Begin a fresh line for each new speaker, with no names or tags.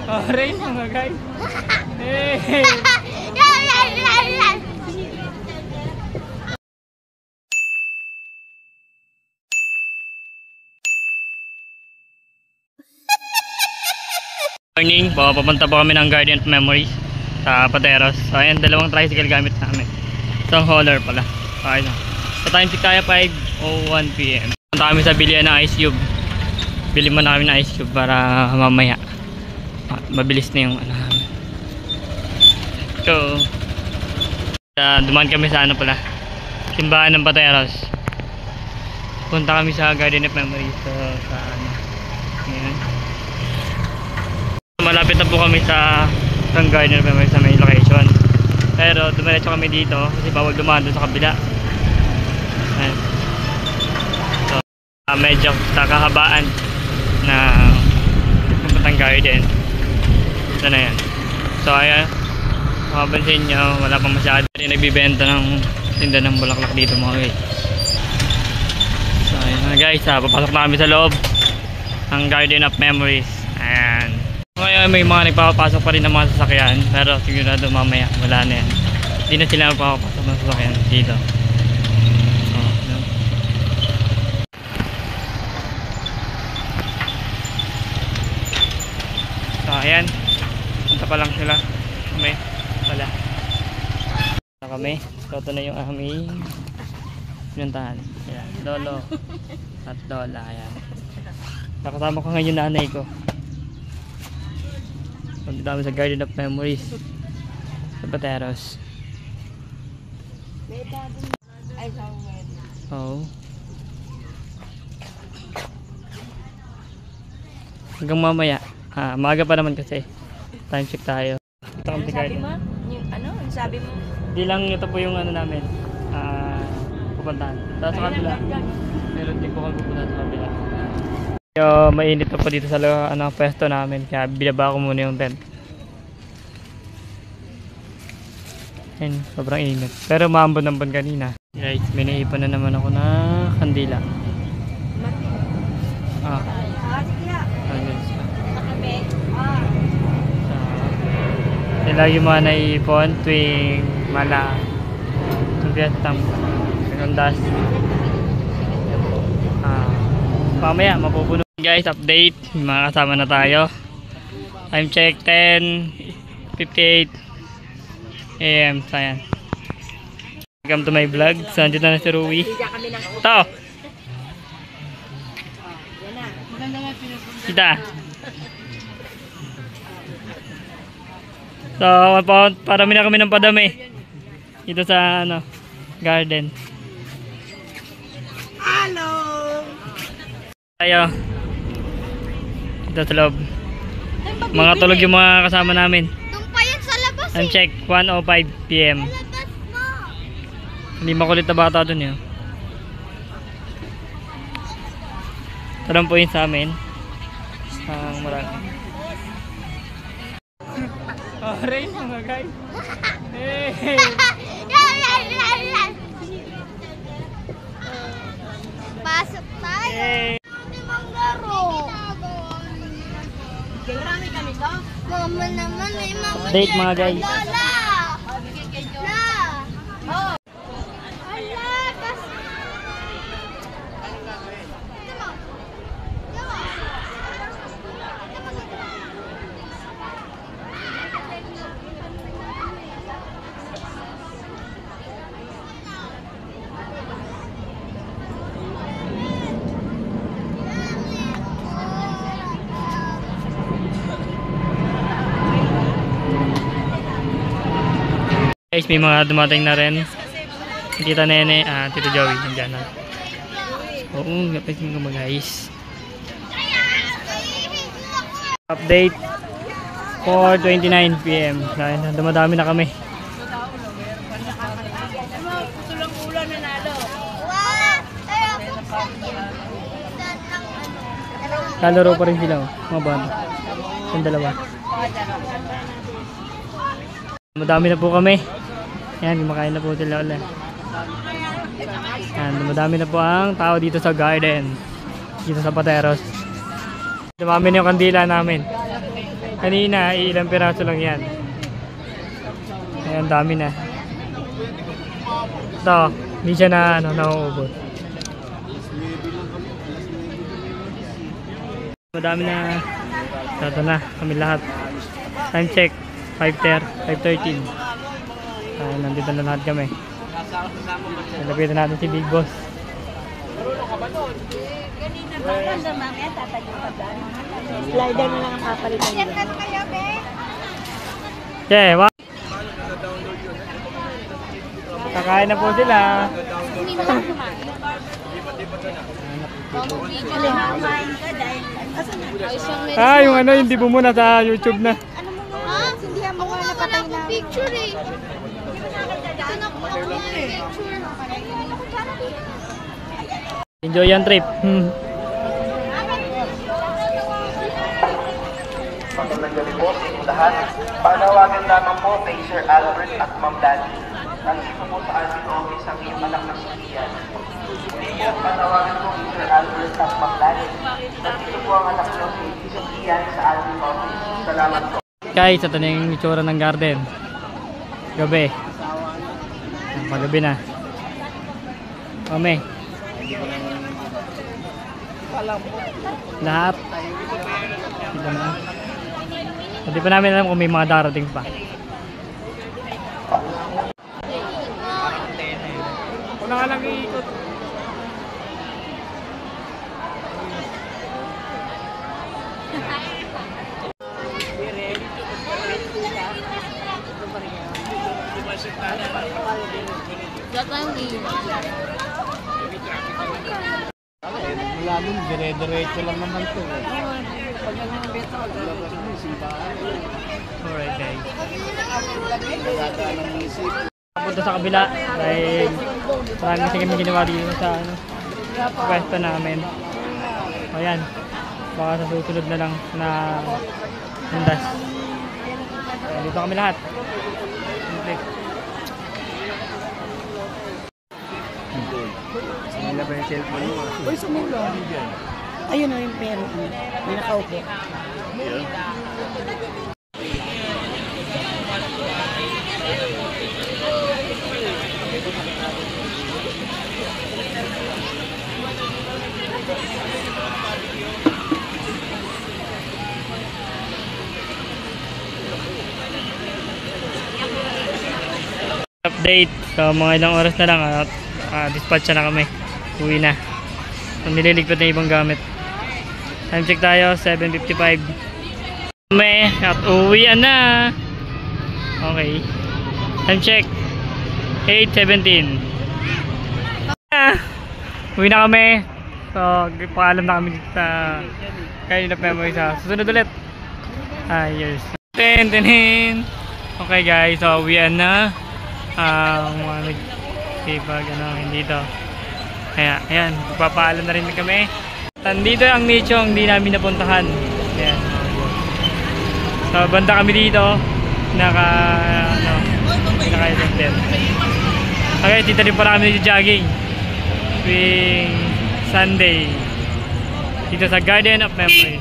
Oh, rain mga guys. Hey! Morning, papunta po kami ng Garden of Memories sa Pateros. So ayan, dalawang tricycle gamit namin. Isang hauler pala. Okay na. So time check tayo 5:01 PM. Punta kami sa bilihan ng ice cube. Bili muna kami ng ice cube para mamaya mabilis na yung ano namin. So dumaan kami sa ano pala, simbahan ng Pateros. Punta kami sa Garden of Memories. So sa ano, ayan. Malapit na po kami sa Garden of Memories sa main location. Pero dumiretso kami dito kasi bawal dumaan doon sa kabila. Ayan. So medyo kahabaan na pupuntang garden. Ito na yan. So ayan, makapansin nyo, wala pang masyado rin nagbibenta ng tinda ng bulaklak dito mga guys. So ayan guys, papasok na kami sa loob ng Garden of Memories. Ayan. Ngayon may mga nagpapapasok pa rin ng mga sasakyan, pero sigurado mamaya wala na yan. Hindi na sila magpapapasok ng sasakyan dito. So ayan, punta pa lang sila. Kami wala na kami. So ito na yung aming pinuntahan. Ayan, lolo at lola. Ayan, nakasama ko ngayon nanay ko. Punta kami sa Garden of Memories sa Pateros. Oh. Hanggang mamaya. Maaga pa naman kasi. Time check tayo. Ito kami sa garden.
Ano sabi mo?
Di lang ito po yung ano namin. Pupuntahan. Tapos sa kabila. Meron din po kami pupuntahan sa kabila. Mainit na po dito sa pwesto namin, kaya binaba ko muna yung tent. Ayan, sobrang init, pero maambon-ambon kanina. Guys, may naipon na naman ako na kandila. Sila yung mga naipon tuwing Vietnam segundas. Mamaya mapupuno. Guys, update, makakasama na tayo. Time check 10:58 AM. Ayan, welcome to my vlog. So andito na si Rui. Ito kita. So parami na kami ng padami dito sa ano, garden.
Hello.
Tayo dito sa loob. Mga tulog yung mga kasama namin.
Doon pa yan sa labas
Time check 1:05 PM. Hindi makulit na bata dun yun. Ito lang po yun sa amin. Marami. Oh, rain mga guys. Hey!
Pasok tayo.
Hey!
Marami kami to. Mama naman eh, mama.
Update mga guys.
Lola. Oh. Ala, kasi.
Guys, may mga dumating na rin. Tita Nene, Tito Joey, nandiyan na. Oo, kapit mo mga guys. Update 4:29 PM. Dumadami na kami.
Tulang ulan na nalo.
Lalaro pa rin sila, mga bata. Yung dalawa. Madami na po kami. Yan, kumakain na po sila ulit. Yan, madami na po ang tao dito sa garden. Dito sa Pateros. Dumami na yung kandila namin. Kanina, ilang piraso lang yan. Ayan, dami na. Ito, hindi siya na, nauubos. Madami na. Ito na, kami lahat. Time check, 5:13. Nandito na lahat kami. Nalapitan natin si Big Boss.
Slider na lang ang papalitan.
Okay, kakain na po sila. Yung hindi po muna sa YouTube na.
Hindi mo nga napatay na. Picture eh.
Enjoy yung trip.
Magandang gabi po sa inyong lahat. Panawagan lamang po kay Sir Albert at Ma'am Dani. Nandito po sa admin office ang iyong anak na si Ian. Hindi po panawagan po kay Sir Albert at Ma'am Dani. Nandito po ang anak nyo si Ian sa admin office. Salamat po.
Guys, ito na yung itsura ng garden. Gabi. Pagabi na. Kami. Lahat. Ito na. Hindi pa namin alam kung may mga darating pa. Wala ka lang iikot.
Mula nun, dire-diretso lang naman ito.
Alright guys. Punta sa kabila dahil marami kasi kami ginawa dito sa pwesto namin. Ayan. Baka sa susunod na lang na hundas. Dito kami lahat.
Nila ba yung cellphone mo?
Uy, sumula. Ayun o yung pera. May nakaupo.
Update. So mga ilang oras na lang dispatch na kami. Uwi na. Nililigpit na ibang gamit. Time check tayo, 7:55. Kami at uwian na. Okay. Time check, 8:17. Uwi na kami. So, paalam na kami sa Kainap Memory sa susunod ulit. Ayos. Ten. Okay guys, so uwian na. Mga nag-sipag, hindi to. Kaya, ayan, papaalam na rin kami. Nandito ang nicho ang hindi namin napuntahan. Ayan. So, banda kami dito. Naka-event din. Okay, dito rin pala kami jogging. Tuwing Sunday. Dito sa Garden of Memory.